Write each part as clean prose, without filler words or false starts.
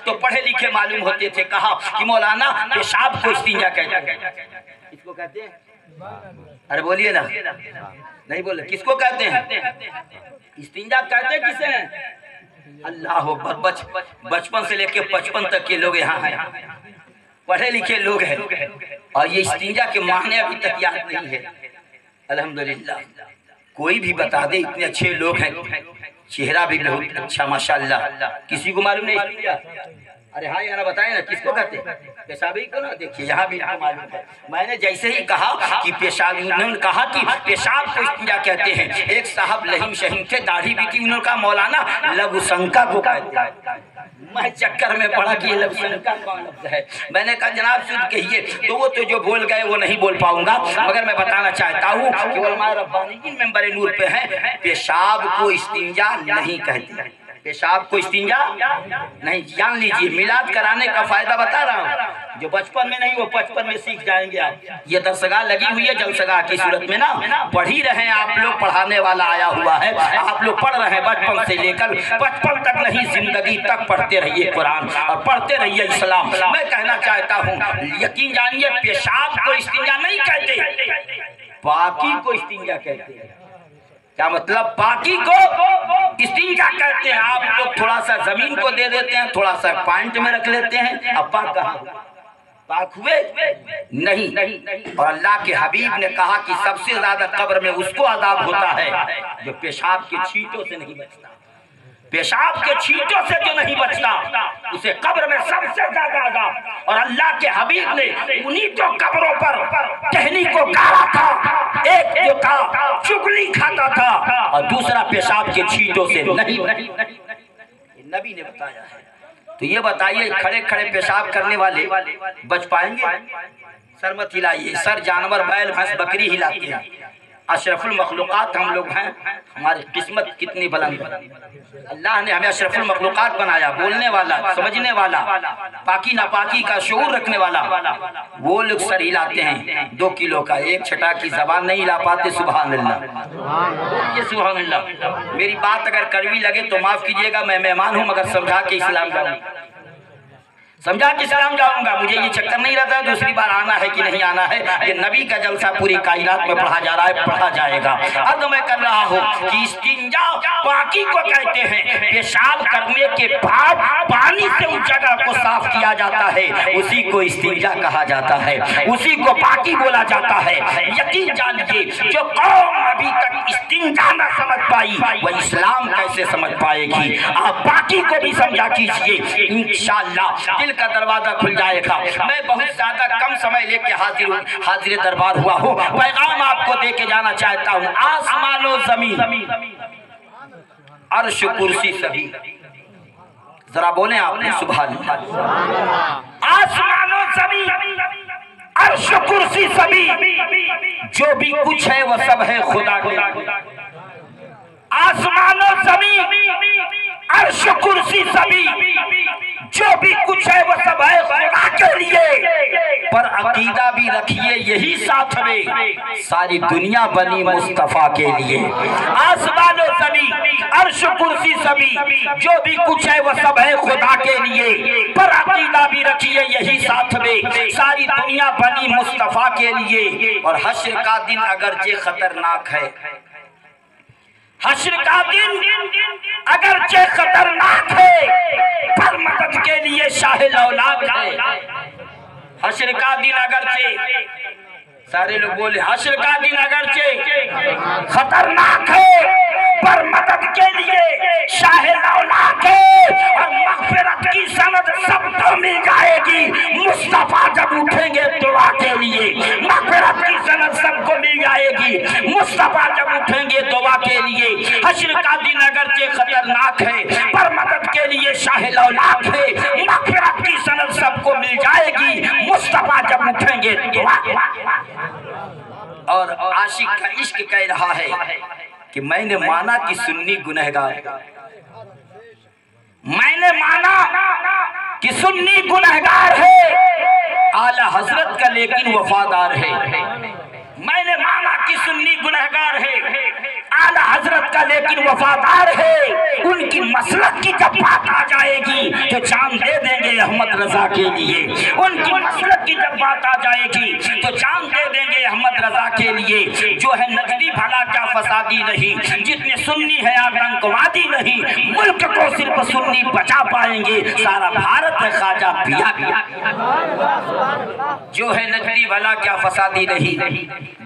तो पढ़े लिखे मालूम होते थे। कहा कि मौलाना पेशाब को इस्तिंजा कहते हैं। किसको कहते हैं? अरे बोलिए ना, नहीं बोले। किसको कहते हैं? इस्तिंजा कहते हैं किसे? अल्लाह अकबर। बचपन से लेके 55 तक के लोग यहाँ हैं, पढ़े लिखे लोग हैं, और ये इस्तिंजा के मायने अभी तक याद नहीं है। अल्हम्दुलिल्लाह, कोई भी बता दे, इतने अच्छे लोग हैं, चेहरा भी बहुत अच्छा माशाअल्लाह। किसी को मालूम नहीं? अरे हाँ यार बताए ना, किसको कहते हैं? पेशाबी को ना। देखिए यहाँ भी मालूम है। मैंने जैसे ही कहा कि पेशाब, उन्होंने कहा कि पेशाब को इस्तिंजा कहते हैं। एक साहब लहीम शहीम थे, दाढ़ी भी थी, उन्होंने कहा मौलाना लघुशंका को कहते हैं। मैं चक्कर में पड़ा कि ये लघुशंका कौन लफ्ज़ है। मैंने कहा जनाब शुद्ध कहिए, तो वो तो जो बोल गए वो नहीं बोल पाऊंगा, मगर मैं बताना चाहता हूँ कि उलमा रब्बानी मेंबर नूर पे हैं, पेशाब को इस्तिंजा नहीं कहते। पेशाब को इस्तिंजा नहीं। जान लीजिए, मिलाद कराने का फायदा बता रहा हूँ। जो बचपन में नहीं वो बचपन में सीख जाएंगे आप। ये दरसगाह लगी हुई है जलसगाह की सूरत में ना, पढ़ ही रहे हैं आप लोग, पढ़ाने वाला आया हुआ है, आप लोग पढ़ रहे हैं बचपन से लेकर 55 तक नहीं, जिंदगी तक पढ़ते रहिए कुरान और पढ़ते रहिए इस्लाम। मैं कहना चाहता हूँ, यकीन जानिए, पेशाब को इस्तिंजा नहीं कहते, पाकी को इस्तिंजा कहते हैं। क्या मतलब? पाकी को इस्तिंजा कहते हैं। आप लोग थोड़ा सा जमीन को दे देते हैं, थोड़ा सा पॉइंट में रख लेते हैं, अब पाक कहाँ? पाक हुए नहीं। और अल्लाह के हबीब ने कहा कि सबसे ज्यादा कब्र में उसको अजाब होता है जो पेशाब के छींटों से नहीं बचता। पेशाब के छींटों से जो नहीं बचता उसे कब्र में सबसे ज्यादा अजाब। और अल्लाह के हबीब ने उन्हीं तो कब्रों पर टहनी को गाड़ा था। एक जो था चुगली खाता था और दूसरा पेशाब के छींटों से नहीं। नबी ने बताया है। तो ये बताइए, खड़े खड़े पेशाब करने वाले बच पाएंगे? सर मत हिलाइए, सर जानवर बैल भैंस बकरी हिलाते हैं। अशरफुल मखलूकात हम लोग हैं, हमारी किस्मत कितनी बुलंद। अल्लाह ने हमें अशरफुल मखलूकात बनाया, बोलने वाला, समझने वाला, पाकी नापाकी का शऊर रखने वाला। वो लोग सर हिलाते हैं 2 किलो का, 1 छटा की जबान नहीं हिला पाते। सुभान अल्लाह, ये सुभान अल्लाह। मेरी बात अगर कड़वी लगे तो माफ कीजिएगा, मैं मेहमान हूँ, मगर समझा के इस्लाम जाऊँगा, समझा कि इस्लाम जाऊंगा। मुझे ये चक्कर नहीं रहता है दूसरी बार आना है कि नहीं आना है। ये नबी का जलसा पूरी कायनात में पढ़ा जा रहा है, पढ़ा जाएगा। अब मैं कर रहा हूँ कि इस्तिंजा पाकी को कहते हैं। पेशाब करने के बाद पानी से उस जगह को साफ किया जाता है, उसी को इस्तिंजा कहा जाता है, उसी को पाकी बोला जाता है। यकीन जानिए, जो कौम अभी तक इस्तिंजा न समझ पाई वह इस्लाम कैसे समझ पाएगी। आप पाकी को भी समझा कीजिए, इंशाअल्लाह का दरवाजा खुल जाएगा। मैं बहुत ज्यादा कम समय लेके हाजिर दरबार हुआ हूँ। पैगाम आपको दे के जाना चाहता हूँ। आसमानो जमीन, अर्श कुर्सी सभी, जरा बोले आपने सुभान अल्लाह। आसमानो जमीन, अर्श कुर्सी सभी, जो भी कुछ है वह सब है खुदा के। आसमानो जमीन, अर्श कुर्सी सभी, जो भी कुछ है वो सब है खुदा के लिए। पर अकीदा भी रखिए यही साथ में, सारी दुनिया बनी मुस्तफा के लिए। आसमानो सभी, अर्श कुर्सी सभी, जो भी कुछ है वो सब है खुदा के लिए। पर अकीदा भी रखिए यही साथ में, सारी दुनिया बनी मुस्तफा के लिए। और हश्र का दिन अगरचे खतरनाक है, हश्र का दिन अगरचे खतरनाक है, पर मदद के लिए शाह लौलाद है। हश्र का दिन अगरचे, सारे लोग बोले, हश्र का दिन अगरचे खतरनाक है, पर मदद के लिए शाह लौलाद है। और मग़फ़िरत की सनद सबको मिल जाएगी मुस्तफा जब उठेंगे दुआ के लिए। मग़फ़िरत की सनद सबको मिल जाएगी मुस्तफा जब उठेंगे दुआ के लिए। हश्र का दिन अगरचे खतरनाक है, पर मदद के लिए शाह लौलाद है। मग़फ़िरत की सनद सबको मिल जाएगी मुस्तफा जब उठेंगे दुआ। और आशिक का इश्क कह रहा है कि मैंने माना कि सुन्नी गुनहगार, मैंने माना कि सुन्नी गुनहगार है, आला हजरत का लेकिन वफादार है। मैंने माना कि सुन्नी गुनहगार है, आला हजरत का लेकिन वफादार है। उनकी मसलक की जब बात आ जाएगी तो जान दे देंगे अहमद रजा के लिए। उनकी मसलक की जब बात आ जाएगी तो जान दे देंगे अहमद रजा के लिए। जो है नजदी भला क्या फसादी नहीं, जितने सुन्नी है आतंकवादी नहीं, मुल्क को सिर्फ सुन्नी बचा पाएंगे, सारा भारत है ख्वाजा पिया पिया। जो है नजदी भला क्या फसादी नहीं,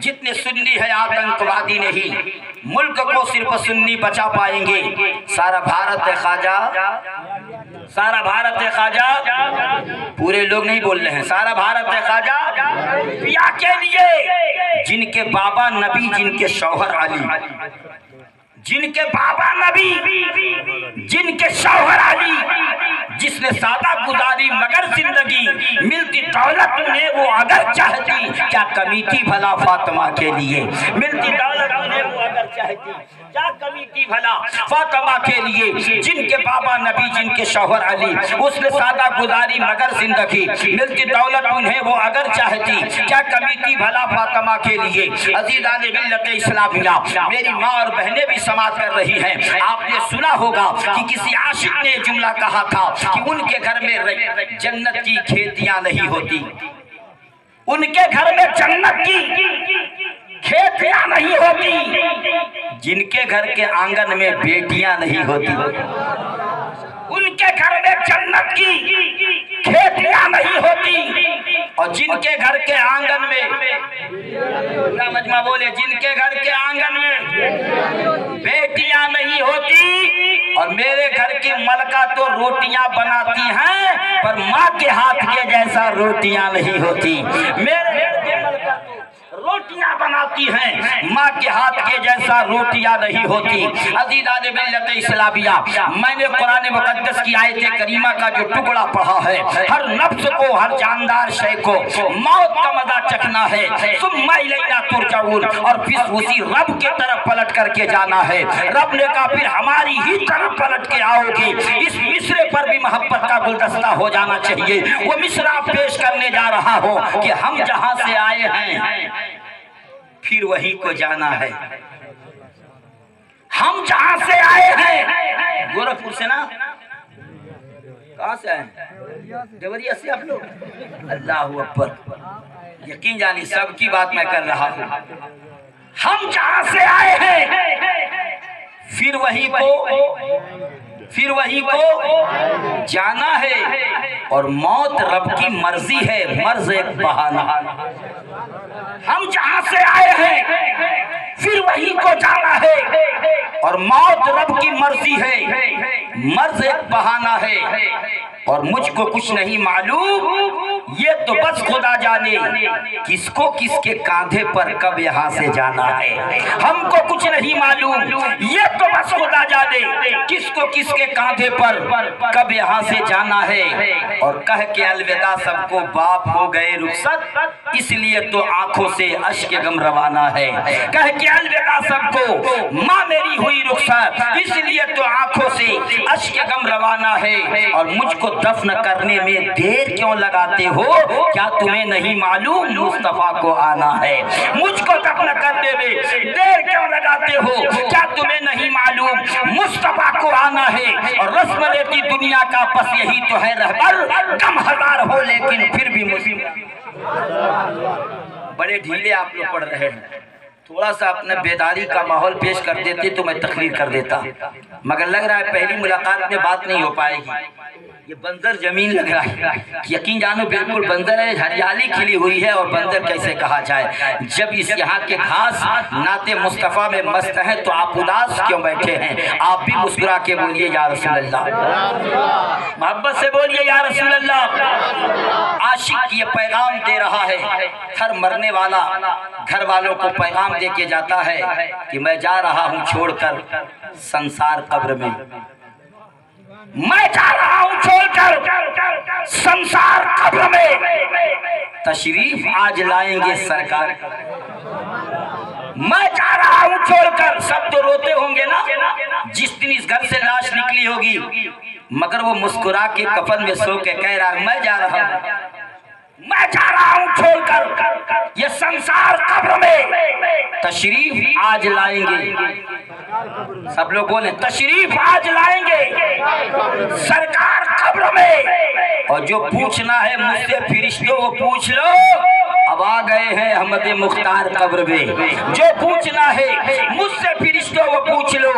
जितने सुन्नी है आतंकवादी नहीं, मुल्क को सिर्फ सुन्नी बचा पाएंगे, सारा भारत है ख्वाजा, सारा भारत है ख्वाजा। पूरे लोग नहीं बोल रहे हैं, सारा भारत है ख्वाजा पिया के लिए। जिनके बाबा नबी, जिनके शौहर अली, जिनके बाबा नबी, जिनके शौहर अली, जिसने सादा गुजारी मगर जिंदगी मिलती दौलत ने वो अगर चाहती, क्या कमी थी भला फातिमा के लिए। मिलती दौलत ने वो अगर चाहती, क्या कमी थी भला फातिमा के लिए। जिनके बाबा नबी, जिनके शौहर अली, उसने सादा गुजारी मगर जिंदगी मिलती दौलत उन्हें वो अगर चाहती, क्या कमी थी भला फातिमा के लिए। अज़ीज़ान मिल्लत इस्लामिया, मेरी माँ और बहनें भी समाज कर रही हैं। आपने सुना होगा कि किसी आशिक ने जुमला कहा था कि उनके घर में जन्नत की खेतियां नहीं होती, उनके घर में जन्नत की खेतियां नहीं होती, जिनके घर के आंगन में बेटियां नहीं होती, उनके घर में जन्नत की खेतियां नहीं होती, और जिनके घर के आंगन में, पूरा मजमा बोले, जिनके घर के आंगन में बेटियां नहीं होती। और मेरे घर की मलका तो रोटियां बनाती हैं, पर माँ के हाथ के जैसा रोटियां नहीं होती। मेरे घर की मलका तो रोटियां बनाती हैं, माँ के हाथ के जैसा रोटियां नहीं होती। अज़ीज़ान मिल्लत इस्लामिया, मैंने कुरान मुक़द्दस की आयत करीमा का जो टुकड़ा पढ़ा है, हर नफ्स को, हर जानदार शय को मौत का मजा चखना है, सुम्मा इलैना तुरजाऊन, और फिर उसी रब के तरफ पलट करके जाना है। रब ने कहा फिर हमारी ही तरफ पलट के आओगे। इस मिसरे पर भी मोहब्बत का गुलदस्ता हो जाना चाहिए। वो मिसरा पेश करने जा रहा हो कि हम जहां से आए हैं फिर वहीं को जाना है। हम जहां से आए हैं, गोरखपुर से ना, कहां से आए? देवरिया से आप लोग। अल्लाह अकबर, यकीन जानी सबकी बात मैं कर रहा हूं। हम जहां से आए हैं फिर वहीं को जाना है, और मौत रब की मर्जी है, मर्ज एक बहाना। हम जहां से आए हैं फिर वहीं को जाना है, और मौत रब की मर्जी है, मर्ज एक बहाना है। और मुझको कुछ नहीं मालूम, ये तो बस खुदा जाने किसको किसके कांधे पर कब यहाँ से जाना है। हमको कुछ नहीं मालूम, ये तो बस खुदा जाने किसको किसके कांधे पर कब यहाँ से जाना है। और कह के अलविदा सबको बाप हो गए रुखसत, इसलिए तो आंखों से अश्क गम रवाना है। कह के अलविदा सबको माँ मेरी हुई रुखसत, इसलिए तो आंखों से अश्क गम रवाना है। और मुझको दफन करने में देर क्यों लगाते हो, क्या तुम्हें नहीं मालूम मुस्तफा को आना है। मुझको दफन करने में देर क्यों लगाते हो, क्या तुम्हें नहीं मालूम मुस्तफा को आना है। और रस्म लेती दुनिया का बस यही तो है रहबर, कम हजार हो लेकिन फिर भी मुसीबत। बड़े ढीले आप लोग पढ़ रहे हैं, थोड़ा सा अपने बेदारी का माहौल पेश कर देते तो मैं तकरीर कर देता, मगर लग रहा है पहली मुलाकात में बात नहीं हो पाएगी। ये बंजर जमीन लग रहा है, यकीन जानो बिल्कुल बंजर है, हरियाली खिली हुई है, और बंजर कैसे कहा जाए जब इस यहाँ के घास नाते मुस्तफ़ा में मस्त हैं, तो आप उदास क्यों बैठे हैं। आप भी मुस्कुरा के बोलिए या रसूल अल्लाह, मोहब्बत से बोलिए या रसूल अल्लाह। आशिक ये पैगाम दे रहा है, हर मरने वाला घर वालों को पैगाम दे के जाता है कि मैं जा रहा हूँ छोड़कर संसार कब्र में, मैं जा रहा हूं छोड़कर संसार कब्र में, तशरीफ आज लाएंगे सरकार। मैं जा रहा हूं छोड़कर, सब तो रोते होंगे ना जिस दिन इस घर से लाश निकली होगी, मगर वो मुस्कुरा के कफन में सो के कह रहा है मैं जा रहा हूं, मैं जा रहा हूं छोड़कर ये संसार कब्र में, तशरीफ आज लाएंगे। सब लोग बोले तशरीफ आज लाएंगे सरकार कब्र में। और जो पूछना है मुझसे फरिश्तों वो पूछ लो, अब आ गए हैं अहमद मुख्तार कब्र में। जो पूछना है मुझसे फरिश्तों वो पूछ लो,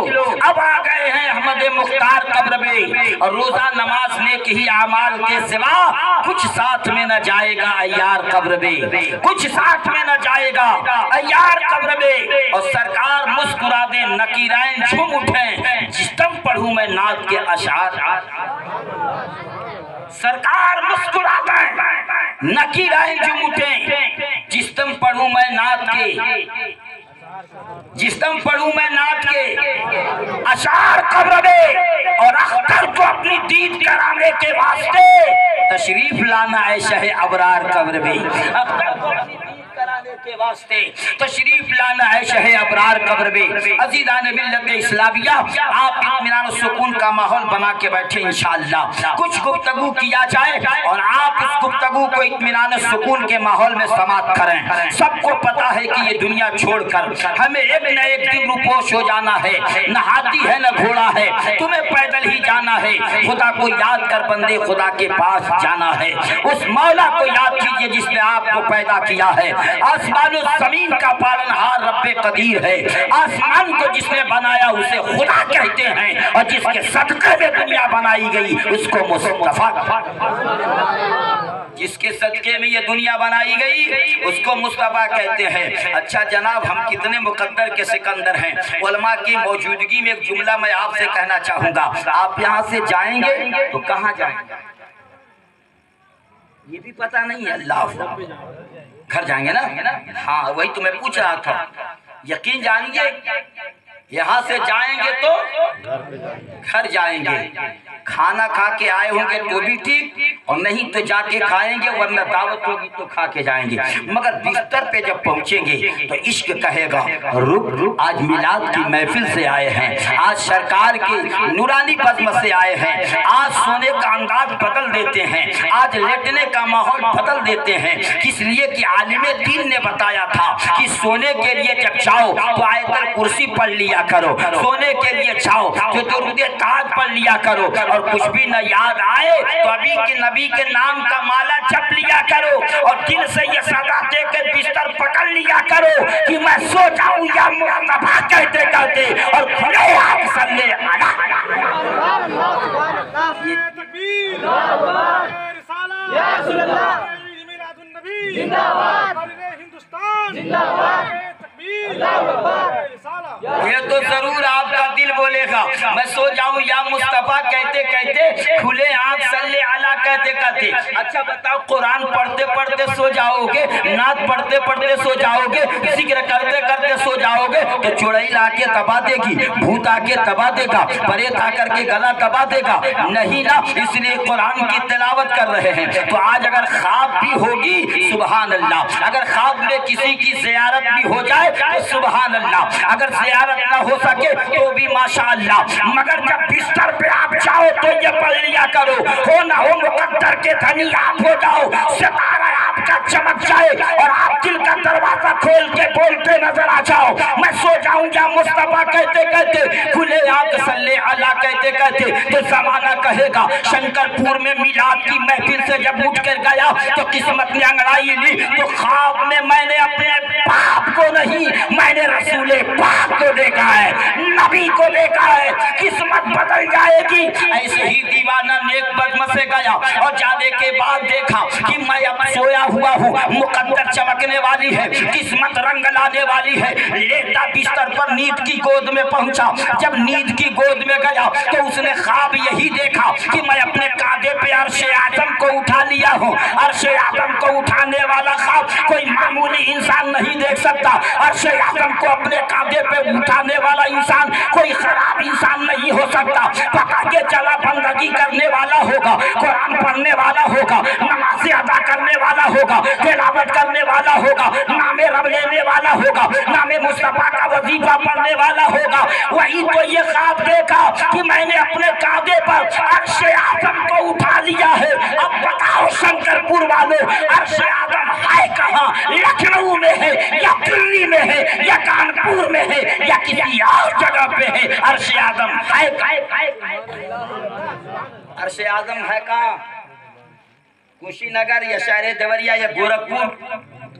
अब आ गए हैं अहमद मुख्तार कब्र में। और रोजा नमाज ने ही आमाल के सिवा कुछ साथ में न जाएगा अय्यार कब्र में, कुछ साथ में न जाएगा अय्यार कब्र में। और सरकार मुस्कुरा दे नकीराइन झूम उठे जिस्म पढ़ूं मैं नात के अशार। सरकार मुस्कुरा दे नकीराइन झूम उठे जिस्म पढ़ूं मैं नात के, जिस्म पढ़ूं मैं नात के अशार कब्र में। और अख्तर को अपनी दीद कराने के वास्ते तशरीफ लाना है शहे अबरार कब्र में। अख्तर को अपनी दीद कराने के वास्ते तशरीफ लाना है शहे अबरार कब्र में। अजीज़ान मिल्लत इस्लामिया, आप इत्मीनान सुकून का माहौल बना के बैठे इंशाअल्लाह। कुछ गुफ्तगू किया जाए और आप उस गुफ्तगू को इत्मीनान सुकून के माहौल में समाप्त करें। सबको पता है कि ये दुनिया छोड़कर हमें एक न एक दिन रूपोश हो जाना है। न हाथी है न घोड़ा है, तुम्हें पैदल ही जाना है। खुदा को याद कर बंदे खुदा के पास जाना है। उस मौला को याद कीजिए जिसने आपको पैदा किया है। आसमान और जमीन का पालनहार रब्बे कदीर है। आसमान को जिसने बनाया उसे खुदा कहते हैं, और जिसके सदके में दुनिया बनाई गई उसको मुस्तफा, जिसके सदके में ये दुनिया बनाई गई उसको मुस्तफा कहते हैं। अच्छा जनाब, हम कितने मुकद्दर के सिकंदर हैं। उलमा की मौजूदगी में एक जुमला मैं आपसे कहना चाहूंगा। आप यहाँ से जाएंगे तो कहाँ जाएंगे ये भी पता नहीं है। अल्लाह, घर जाएंगे ना? हाँ, वही तो मैं पूछ रहा था। यकीन जानिए, यहाँ से जाएंगे तो घर जाएंगे। खाना खा के आए होंगे तो भी ठीक, और नहीं तो जाके खाएंगे, वरना दावत होगी तो खा के जाएंगे। मगर बिस्तर पे जब पहुंचेंगे तो इश्क कहेगा रुक रुक, आज मिलाद की महफिल से आए हैं, आज सरकार के नूरानी बज़्म से आए हैं, आज सोने का अंदाज बदल देते हैं, आज लेटने का माहौल बदल देते हैं। किस लिए कि आलिमे दीन ने बताया था कि सोने के लिए जब जाओ तो आयतल कुर्सी पढ़ लिया करो, सोने के लिए जाओ तो दुरूद ताज पढ़ लिया करो, और कुछ भी न याद आए तो अभी के नबी के नाम का माला जप लिया करो, और दिल से ये सदा दे के बिस्तर पकड़ लिया करो कि मैं सो जाऊं या मुस्तफा कहते कहते, और खुले हाथ सल्ले अला ये तो जरूर आपका दिल बोलेगा मैं सो जाऊं या मुस्तफा कहते कहते, खुले आंख सल्ले अला कहते कहते। अच्छा बताओ, कुरान पढ़ते पढ़ते सो जाओगे, नात पढ़ते पढ़ते सो जाओगे, जिक्र करते करते सो जाओगे तो चुड़ैल आके दबा देगी, भूत आके दबा देगा, परेत आकर के गला दबा देगा? नहीं ना। इसलिए कुरान की तिलावत कर रहे हैं। तो आज अगर ख्वाब भी होगी सुभान अल्लाह, अगर ख्वाब में किसी की ज़ियारत भी हो जाए तो सुभान अल्लाह, अगर ज़ियारत ना हो सके तो भी माशाअल्लाह, मगर जब बिस्तर पे आप जाओ तो ये पढ़ लिया करो, हो ना हो मुकद्दर के धनी आप हो जाओ, सितारा आपका चमक जाए और आप दिल का दरवाजा खोल के बोलते नजर आ जाओ मैं सो जाऊंगा मुस्तफा कहते कहते, खुले आंख सल्ले अला कहते कहते। तो जमाना कहेगा शंकरपुर में मिलाद की महफिल से जब उठ कर गया तो किस्मत ने अंगड़ाई ली, तो ख्वाब में मैंने अपने बाप को नहीं, मैंने रसूले पाक को देखा है, नबी को देखा है। किस्मत बदल जाएगी। ऐसे ही दीवाना नेक बज़्म से गया और जाने के बाद देखा कि मैं अब सोया हुआ हूँ, मुकद्दर चमकने वाली है, किस्मत रंग लाने वाली है। लेटा बिस्तर पर नींद की गोद में पहुंचा। जब नींद की गोद में गया तो उसने ख्वाब यही देखा कि मैं अपने कांधे पे अर्शे आज़म को उठा लिया हूँ। अर्शे आज़म को उठाने वाला ख्वाब कोई मामूली इंसान नहीं देख सकता। अर्शे आज़म को अपने कांधे पे उठाने वाला इंसान कोई खराब इंसान नहीं हो सकता। पका के चला बंदगी करने वाला होगा, कुरान पढ़ने वाला होगा, नमाज़ें अदा करने वाला होगा, तिलावत करने वाला होगा, नामे रब लेने वाला होगा, नामे मुस्तफा का वजीफा पढ़ने वाला होगा। वही तो ये ख्वाब देखा कि मैंने अपने कांधे पर अर्शे आज़म को उठा लिया है। अब बताओ शंकरपुर वालों, अर्शे आज़म है कहाँ? लखनऊ में है या दिल्ली में है या कानपुर में है या किसी और जगह पे है? अर्शे आज़म है, अर्शे आज़म है कहाँ? कुशीनगर या शहर देवरिया या गोरखपुर,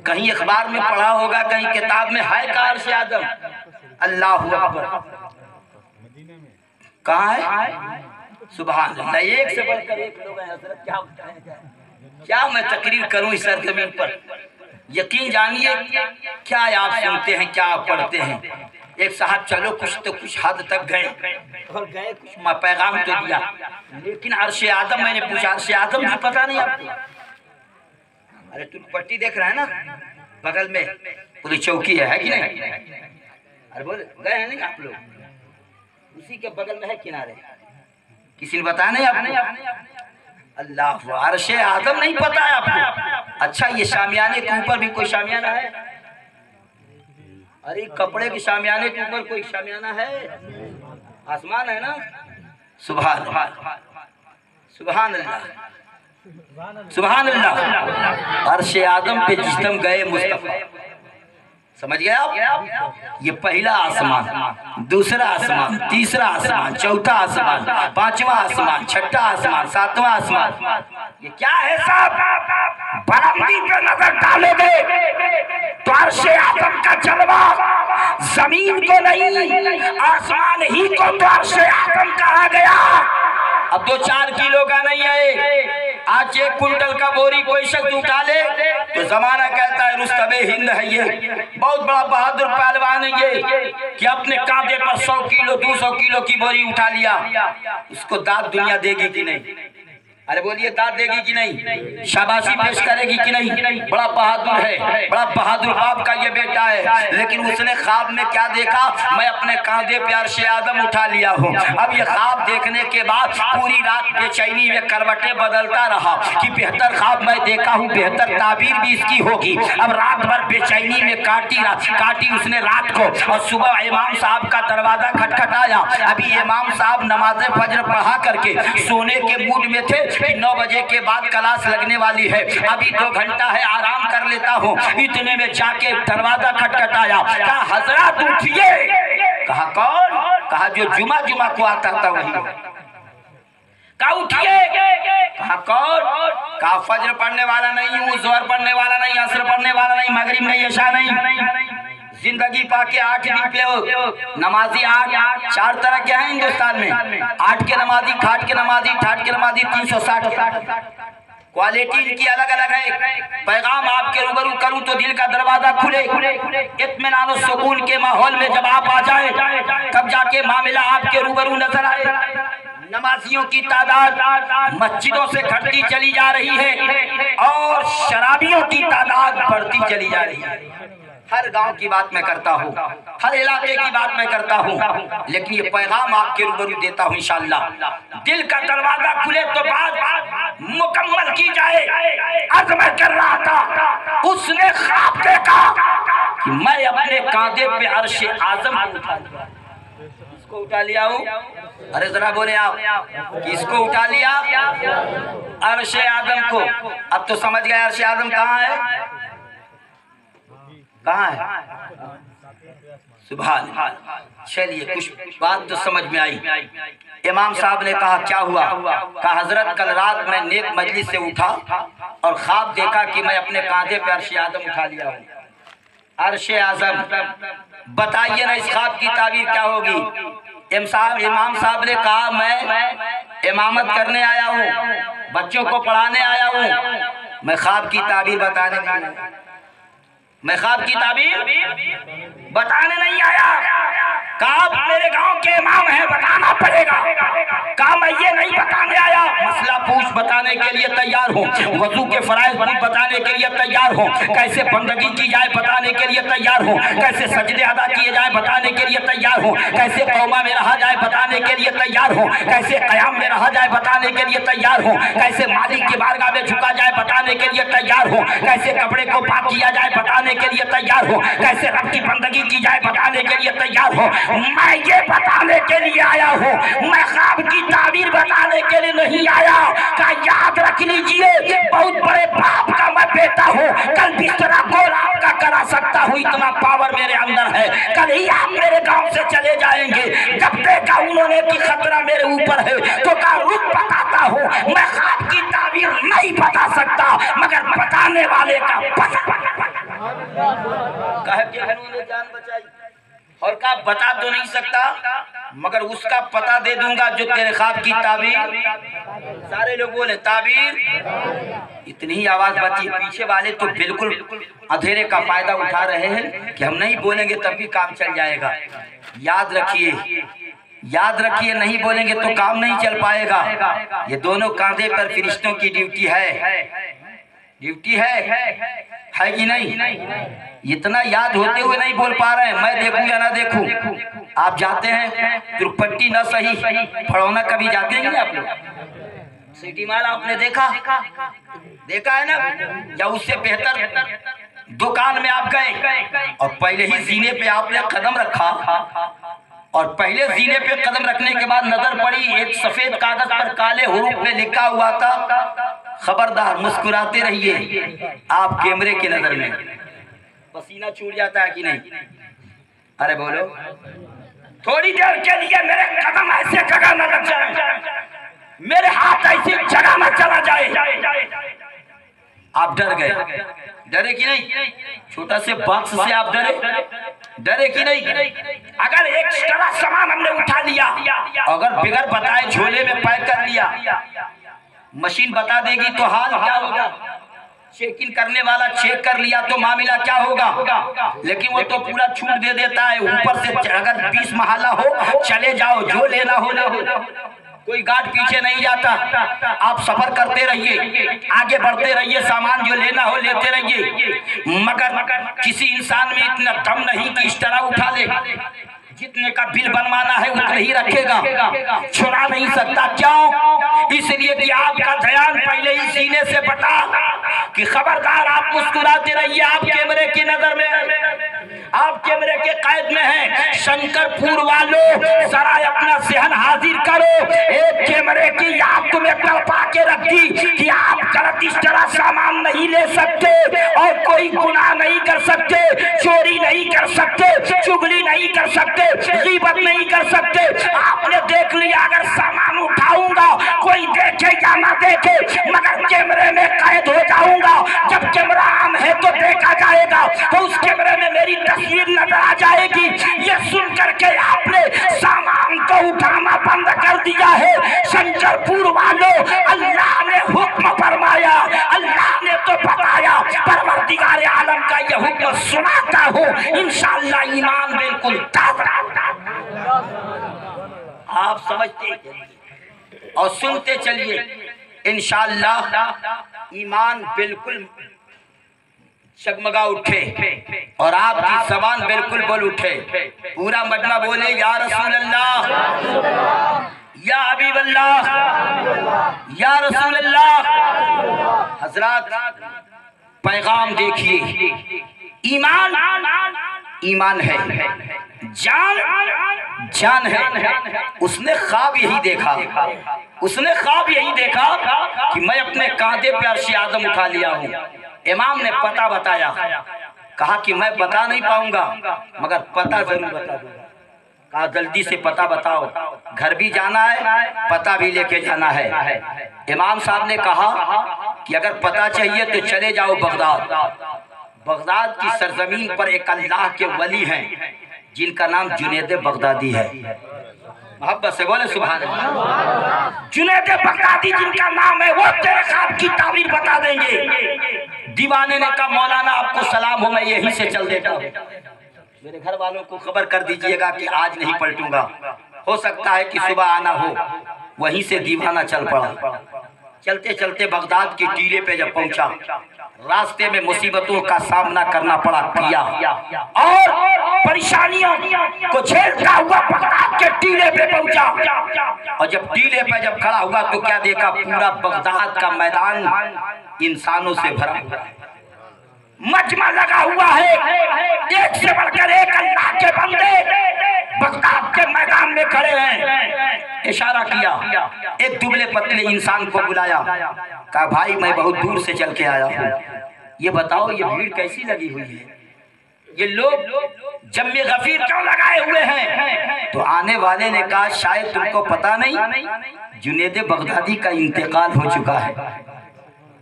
कहीं अखबार में पढ़ा होगा, कहीं किताब में है का अर्श आदम। अल्लाहु अकबर, कहाँ है? सुभान अल्लाह, एक से बढ़कर एक लोग हैं हजरत। क्या बताएं, क्या मैं तकरीर करूं इस सरजमीन पर। यकीन जानिए, क्या आप सुनते हैं, क्या आप पढ़ते हैं। एक साहब चलो कुछ तो कुछ हद तक गए और गए, कुछ पैगाम तो दिया, लेकिन अर्शे आदम, मैंने पूछा अर्शे आदम भी पता नहीं आपको? अरे तू पट्टी देख रहा है ना बगल में, पूरी चौकी है कि नहीं? अरे बोले गए हैं नहीं आप लोग? उसी के बगल में है किनारे, किसी ने बताया नहीं आपने? अल्लाह, अर्शे आदम नहीं पता है आपको? अच्छा, ये शामियाने के ऊपर भी कोई शामियाना है? अरे कपड़े के शामियाने के ऊपर कोई शामियाना है? आसमान है ना। सुभान अल्लाह, सुभान अल्लाह, सुभान अल्लाह। अर्शे आदम पे जिस्म गए मुस्तफा, समझ गए आप? ये पहला आसमान, दूसरा आसमान, तीसरा आसमान, चौथा आसमान, पांचवा आसमान, छठा आसमान, सातवां आसमान। ये क्या है साहब? बुलंदी पे नजर डालोगे तो अर्शे आदम का जलवा जमीन को नहीं, आसमान ही को तो अर्शे आदम कहा गया। अब 2-4 किलो का नहीं है, आज 1 कुंटल का बोरी कोई शख्स उठा ले तो जमाना कहता है रुस्तबे हिंद है, ये बहुत बड़ा बहादुर पहलवान है ये, कि अपने कांधे पर 100 किलो 200 किलो की बोरी उठा लिया। उसको दाद दुनिया देगी कि नहीं? अरे बोलिए, दाद देगी कि नहीं? शाबाशी पेश करेगी कि नहीं? बड़ा बहादुर है, बड़ा बहादुर बाप का ये बेटा है। लेकिन उसने ख्वाब में क्या देखा? मैं अपने कांधे पे अर्शे आदम उठा लिया हूँ। अब ये ख्वाब देखने के बाद पूरी रात बेचैनी में करवटें बदलता रहा कि बेहतर ख्वाब मैं देखा हूँ, बेहतर ताबीर भी इसकी होगी। अब रात भर बेचैनी में काटी उसने रात को, और सुबह इमाम साहब का दरवाजा खटखटाया। अभी इमाम साहब नमाज फजर पढ़ा करके सोने के मूड में थे कि 9 बजे के बाद क्लास लगने वाली है, अभी 2 घंटा है, आराम कर लेता हूँ। इतने में जाके दरवाजा खटखटाया, कहा हजरत उठिए। कहा कौन? कहा जो जुमा को आता था वही। कहा उठिए। कहा कौन? कहा फजर पढ़ने वाला नहीं हूँ, जोहर पढ़ने वाला नहीं, असर पढ़ने वाला नहीं, मगरिब नहीं, इशा नहीं। जिंदगी पाके 8 दिन पे हो नमाजी। 8 4 तरह के हैं हिंदुस्तान में, 8 के नमाजी, खाट के नमाजी, ठाट के नमाजी, 360 क्वालिटी इनकी अलग अलग है। पैगाम आपके रूबरू करूं तो दिल का दरवाजा खुले, इत्मीनान और सुकून के माहौल में जब आप आ जाए तब जाके मामला आपके रूबरू नजर आए। नमाजियों की तादाद मस्जिदों से घटती चली जा रही है और शराबियों की तादाद बढ़ती चली जा रही है। हर गांव की बात मैं करता हूँ, हर इलाके की बात मैं करता हूँ, लेकिन ये पैगाम आपके रूबरू देता हूँ इंशाअल्लाह। दिल का दरवाजा खुले तो बात मुकम्मल की जाए। अर्ज मैं कर रहा था, उसने ख्वाब देखा कि मैं अपने कांधे पे अर्शे आजम को उठा लिया। किसको उठा लिया हूँ? अरे जरा बोले आप, किसको उठा लिया? अर्शे आजम को। अब तो समझ गए अर्शे आजम कहाँ है, कहाँ है? सुभान। चलिए कुछ बात तो समझ में आई। इमाम साहब ने कहा क्या हुआ? कहा हजरत कल रात मैं नेक मजलिस से उठा और ख्वाब देखा कि मैं अपने कांधे पे अर्शे आजम उठा लिया हूँ। अर्शे आजम, बताइए ना इस ख्वाब की ताबीर क्या होगी? इमाम साहब ने कहा मैं इमामत करने आया हूँ, बच्चों को पढ़ाने आया हूँ, मैं ख्वाब की ताबीर बताने नहीं आया। मैं ख्वाब की ताबीर बताने नहीं आया। कहा मेरे गांव के इमाम है, बताना पड़ेगा। कहा मैं ये नहीं बताने आया, मसला पूछ बताने के लिए तैयार हूँ, वजू के फराइज पूछ बताने के लिए तैयार हूँ, कैसे बंदगी की जाए बताने के लिए तैयार हूँ, कैसे सजदे अदा किए जाए बताने के लिए तैयार हूँ, कैसे कौमा में रहा जाए बताने के लिए तैयार हूँ, कैसे कयाम में रहा जाए बताने के लिए तैयार हूँ, कैसे मालिक की बारगाह में झुका जाए बताने के लिए तैयार हूँ, कैसे कपड़े को पाक किया जाए बताने के लिए तैयार हूँ, कैसे रब की बंदगी की जाए बताने के लिए तैयार हूँ। मैं ये बताने के लिए आया हूँ, मैं ख्वाब की ताबीर बताने के लिए नहीं आया। का याद रख लीजिए, बहुत बड़े बाप का मैं बेटा हूँ, कल बिस्तरा गोल आपका करा सकता हूँ, इतना पावर मेरे अंदर है। कल ही आप मेरे गांव से चले जाएंगे। जब देखा उन्होंने कि खतरा मेरे ऊपर है तो का रुख बताता हूँ, मैं ख्वाब की ताबीर ताबीर नहीं बता सकता, मगर बताने वाले का पता कह के उन्होंने जान बचाई। और का बता तो नहीं सकता, मगर उसका पता दे दूंगा जो तेरे ख्वाब की ताबीर। सारे लोग बोले ताबीर। इतनी ही आवाज बची, पीछे वाले तो बिल्कुल अंधेरे का फायदा उठा रहे हैं कि हम नहीं बोलेंगे तब भी काम चल जाएगा। याद रखिए, याद रखिए, नहीं बोलेंगे तो काम नहीं चल पाएगा। ये दोनों कांधे पर फरिश्तों की ड्यूटी है, ड्यूटी है कि नहीं? इतना याद होते हुए नहीं बोल पा रहे हैं। मैं देखूं या ना देखूं, आप जाते हैं तिरुपट्टी न सही फड़ौना कभी जाते हैं आप लोग? सिटी माल आपने देखा है ना? या उससे बेहतर दुकान में आप गए और पहले ही जीने पे आपने कदम रखा, और पहले जीने पे कदम रखने के बाद नजर पड़ी एक सफेद कागज पर काले हुरूफ में लिखा हुआ था, खबरदार मुस्कुराते रहिए। आप कैमरे की नजर में पसीना छूट जाता है कि नहीं? अरे बोलो। थोड़ी देर के लिए मेरे कदम ऐसे जगह न लग जाए, मेरे हाथ ऐसी जगह में चला जाए। आप डर गए, डरे कि नहीं? छोटा से बॉक्स से आप डरे कि नहीं? अगर एक एक्स्ट्रा सामान हमने उठा लिया, अगर बिगर बताए झोले में पैक कर लिया, मशीन बता देगी तो हाल क्या होगा? चेक इन करने वाला चेक कर लिया तो मामला क्या होगा? लेकिन वो तो पूरा छूट दे देता है ऊपर से। अगर 20 महला हो चले जाओ, जो लेना हो ना हो, कोई गार्ड पीछे नहीं जाता। आप सफर करते रहिए, आगे बढ़ते रहिए, सामान जो लेना हो लेते रहिए। मगर किसी इंसान में इतना दम नहीं कि इस तरह उठा ले। जितने का बिल बनवाना है उतना ही रखेगा, छुड़ा नहीं सकता। क्यों? इसलिए कि आपका ध्यान पहले ही सीने से बता कि खबरदार आप मुस्कुराते रहिए। आप कैमरे की नजर में, आप कैमरे के कैद में हैं। शंकरपुर वालों जरा अपना जहन हाजिर करो। एक कैमरे की याद तुम्हें तड़पा के रख दी कि आप गलत इस तरह सामान नहीं ले सकते और कोई गुनाह नहीं कर सकते, चोरी नहीं कर सकते, चुगली नहीं कर सकते, गीबत नहीं कर सकते। आपने देख लिया, अगर सामान उठाऊंगा कोई देखे या ना देखे, मगर कैमरे में कैद हो जाऊंगा। जब कैमरा आम है तो देखा जाएगा, तो उस कैमरे में मेरी तस्वीर नजर आ जाएगी। ये सुन करके आपने सामान को उठाना बंद कर दिया है। शंकरपुर वालों, अल्लाह ने हुक्म फरमाया, अल्लाह ने तो बताया, परवरदिगार आलम का ये हुक्म सुनाता हूँ, इंशाअल्लाह ईमान बिल्कुल ताज़ा। आप समझते और सुनते चलिए, इंशाअल्लाह ईमान बिल्कुल जगमगा उठे और आपकी जबान बिल्कुल बोल उठे। पूरा मजमा बोले या रसूल अल्लाह, या हबीब अल्लाह, या रसूल अल्लाह। हजरात पैगाम देखिए, ईमान ईमान है, जान है। उसने ख्वाब यही देखा, उसने ख्वाब यही देखा कि मैं अपने कांधे पे अर्श आज़म उठा लिया हूँ। इमाम ने पता बताया, कहा कि मैं बता नहीं पाऊंगा मगर पता जरूर बता दूंगा। कहा जल्दी से पता बताओ, घर भी जाना है, पता भी लेके जाना है। इमाम साहब ने कहा कि अगर पता चाहिए तो चले जाओ बगदाद। बगदाद की सरजमीन पर एक अल्लाह के वली हैं जिनका नाम जुनैद बगदादी है। मोहब्बत से बोले सुभान अल्लाह। जुनैद बगदादी जिनका नाम है, वो तेरे ख्वाब की ताबीर बता देंगे। दीवाने ने कहा मौलाना आपको सलाम हो, मैं यहीं से चल देता हूँ। मेरे घर वालों को खबर कर दीजिएगा कि आज नहीं पलटूंगा, हो सकता है कि सुबह आना हो। वहीं से दीवाना चल पड़ा। चलते चलते बगदाद के टीले पे जब पहुंचा, रास्ते में मुसीबतों का सामना करना पड़ा, किया और परेशानियों को झेलता हुआ बगदाद के टीले पे पहुंचा। और जब टीले पे जब खड़ा हुआ तो क्या देखा, पूरा बगदाद का मैदान इंसानों से भरा हुआ है, मजमा लगा हुआ है। एक से बढ़कर एक अल्लाह के बंदे बगदाद के मैदान में खड़े हैं। इशारा किया, एक दुबले पतले इंसान को बुलाया, कहा भाई मैं बहुत दूर से चल के आया हूँ, ये बताओ ये भीड़ कैसी लगी हुई है, ये लोग जम्मे गफीर क्यों लगाए हुए हैं? तो आने वाले ने कहा शायद तुमको पता नहीं, जुनैद बगदादी का इंतकाल हो चुका है।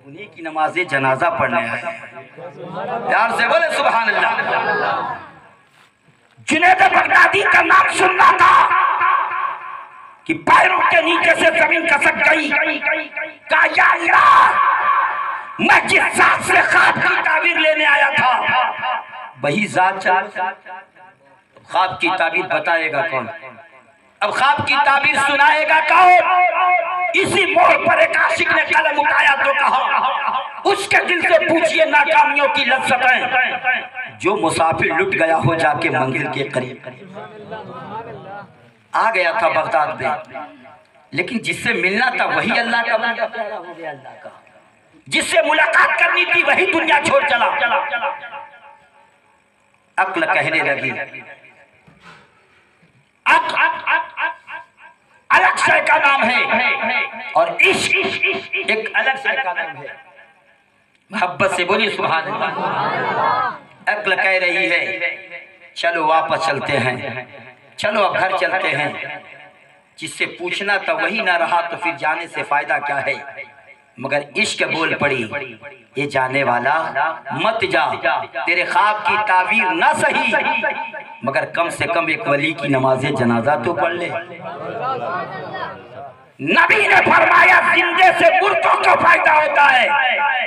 उन्हीं की नमाज़े जनाजा पढ़ने आए। प्यार से बोले सुभान अल्लाह। जुनैद बगदादी का नाम सुनना था कि पैरों के नीचे से जमीन खसक गई। कहा या अल्लाह, मैं जिस जात से ख्वाब की ताबीर लेने आया था वही जात ख्वाब की ताबीर बताएगा कौन? अब ख्वाब की ताबीर सुनाएगा कौन? इसी मोड़ पर एक आशिक ने कलम उठाया तो कहा, उसके दिल से पूछिए नाकामियों की लज्जतें, जो मुसाफिर लुट गया हो जाके मंजिल के करीब। आ गया था बगदाद में, लेकिन जिससे मिलना था वही अल्लाह का बंदा प्यारा हो गया। अल्लाह का जिससे मुलाकात करनी थी वही दुनिया छोड़ चला। अक्ल कहने लगी, अलग शय का नाम है और इश्क एक अलग शय का नाम है। मोहब्बत से बोलिए सुभान अल्लाह। अक्ल कह रही है चलो वापस चलते हैं, चलो अब घर चलते हैं। जिससे पूछना था वही ना रहा तो फिर जाने से फायदा क्या है? मगर इश्क बोल पड़ी, ये जाने वाला मत जा, तेरे ख्वाब की ताबीर ना सही मगर कम से कम एक वली की नमाज़े जनाजा तो पढ़ ले। नबी ने फरमाया जिंदे से मुर्दों को फायदा होता है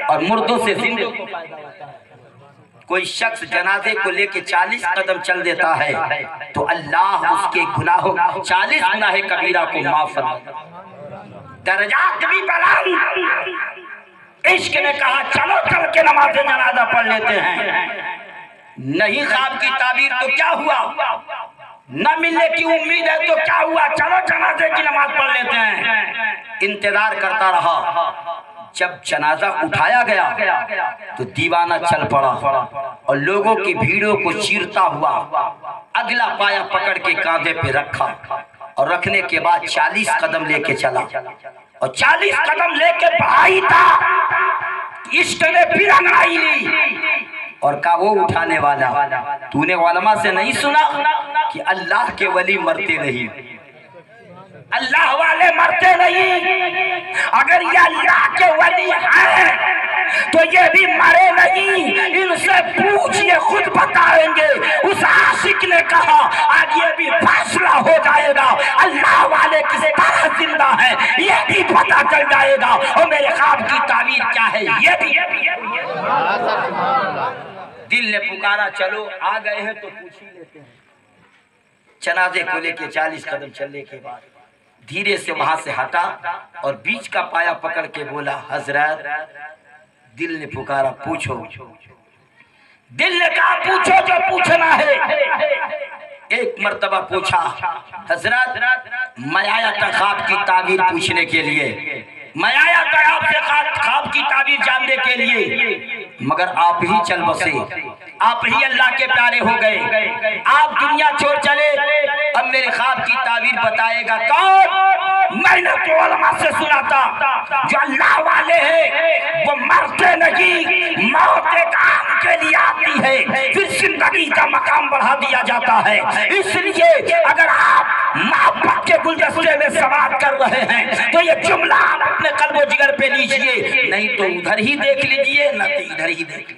और मुर्दों से जिंदे को फायदा होता है। कोई शख्स जनाजे को लेके 40 कदम चल देता है तो अल्लाह उसके गुनाहों 40 गुनाह कबीरा को माफ फरमाता है, दर्जात भी बुलंद। इश्क ने कहा चलो चल के नमाज़े जनाजा पढ़ लेते हैं। नहीं ख्वाब की ताबीर तो क्या हुआ, न मिलने की उम्मीद है तो क्या हुआ, चलो जनाजे की नमाज पढ़ लेते हैं। इंतजार करता रहा। जब जनाजा उठाया गया तो दीवाना चल पड़ा और लोगों की भीड़ों को चीरता हुआ अगला पाया पकड़ के कांधे पे रखा और रखने के बाद 40 कदम लेके चला और 40 कदम लेके बढ़ाई था। इश्क ने फिर अंगड़ाई ली और कहा वो उठाने वाला, तूने उलमा से नहीं सुना कि अल्लाह के वली मरते नहीं, अल्लाह वाले मरते नहीं। अगर ये अल्लाह के वली हैं तो ये भी मरे नहीं, इनसे पूछिए खुद बताएंगे। उस आशिक ने कहा आज ये भी फैसला हो जाएगा, अल्लाह वाले किस तरह जिंदा है ये भी पता चल जाएगा और मेरे ख्वाब की ताबीर क्या है ये भी। दिल ने पुकारा चलो आ गए हैं तो पूछ ही लेते हैं। जनाजे को लेके 40 कदम चलने के बाद धीरे से वहां से हटा और बीच का पाया पकड़ के बोला हजरत। दिल ने पुकारा पूछो। दिल ने कहा पूछो जो पूछना है। एक मर्तबा पूछा हजरत मैं आया था ख्वाब की ताबीर पूछने के लिए, मैं आया था आपसे ख्वाब की ताबीर जानने के लिए, मगर आप ही चल बसे, आप ही अल्लाह के प्यारे हो गए, आप दुनिया छोड़ चले। अब मेरे ख्वाब की ताबीर बताएगा कौन? मैंने तो उलमा से सुना था जो अल्लाह वाले हैं वो मरते नहीं, मौत एक आम के लिए आती है फिर जिंदगी का मकाम बढ़ा दिया जाता है। इसलिए अगर आप मोहब्बत के गुलदस्ते में सवार कर रहे हैं तो ये जुमला आप अपने कल्बो जिगर पे लीजिए, नहीं तो उधर ही देख लीजिए, न तो इधर ही देख लीजिए।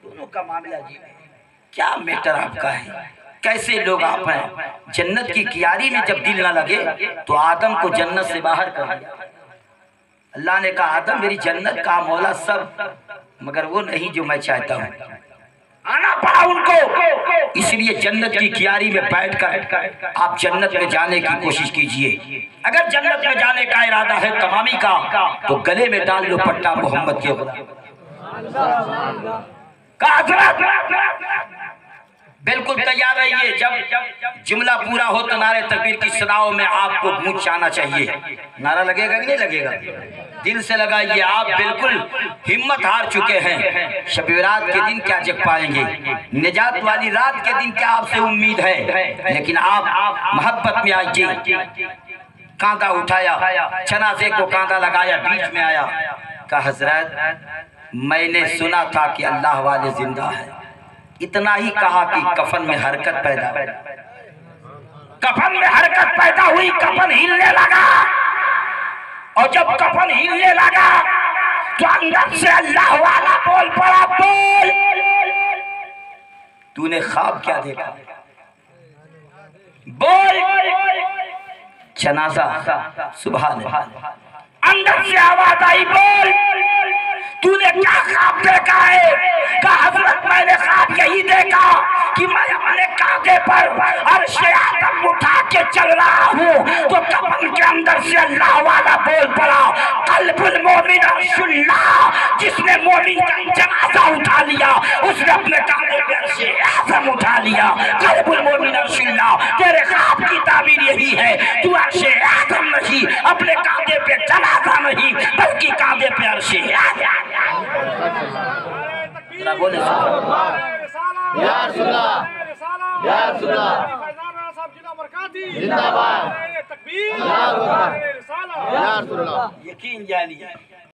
दोनों का मामला जी क्या मैटर आपका है? कैसे लोग आप हैं? जन्नत की कियारी में जब दिल ना लगे तो आदम को जन्नत से बाहर कर दिया। अल्लाह ने कहा आदम मेरी जन्नत का मौला सब, मगर वो नहीं जो मैं चाहता हूँ, आना पड़ा उनको। इसलिए जन्नत की कियारी में बैठकर आप जन्नत में जाने की कोशिश कीजिए। अगर जन्नत में जाने का इरादा है तमामी का तो गले में डाल लो पट्टा मोहम्मद के बिल्कुल तैयार रहिए। जब जुमला पूरा हो तो नारे तकबीर की सदाओं में आपको गूंज आना चाहिए। नारा लगेगा कि नहीं लगेगा? दिल से लगाइए। आप बिल्कुल हिम्मत हार चुके हैं। शब रात के दिन क्या जग पाएंगे, निजात वाली रात के दिन क्या आपसे उम्मीद है? लेकिन आप मोहब्बत में आइए। कांधा उठाया, जनाजे को कांधा लगाया, बीच में आया, कहा हजरत मैंने सुना था कि अल्लाह वाले जिंदा है। इतना ही कहा कि कफन में हरकत पैदा, कफन में हरकत पैदा हुई, कफन हिलने लगा और जब कफन हिलने लगा तो अंदर से अल्लाह वाला बोल पड़ा, बोल तूने ख्वाब क्या देखा? बोल जनाजा। सुभान अल्लाह। अंदर से आवाज आई, बोल तूने क्या ख्वाब देखा है? कहा हजरत मैंने ख्वाब यही देखा कि मैं अपने कांधे पर अर्शे आदम उठा के चल रहा हूँ, तो कफन के अंदर से अल्लाह वाला बोल पड़ा, कल्बुल मोमिन अर्शुल्लाह। जिसने मोमिन का जनाजा उठा लिया उसने अपने कांधे पे अर्शे आदम उठा लिया। कल्बुल मोमिन अर्शुल्लाह। तेरे ख्वाब की ताबीर यही है, तू अर्शे आदम नहीं, अपने कांधे पे जनाजा नहीं, बल्कि कांधे पे अर्शे आदम। बोले या रसूलल्लाह, या रसूलल्लाह, जिंदाबाद, या रसूलल्लाह। यकीन जानिए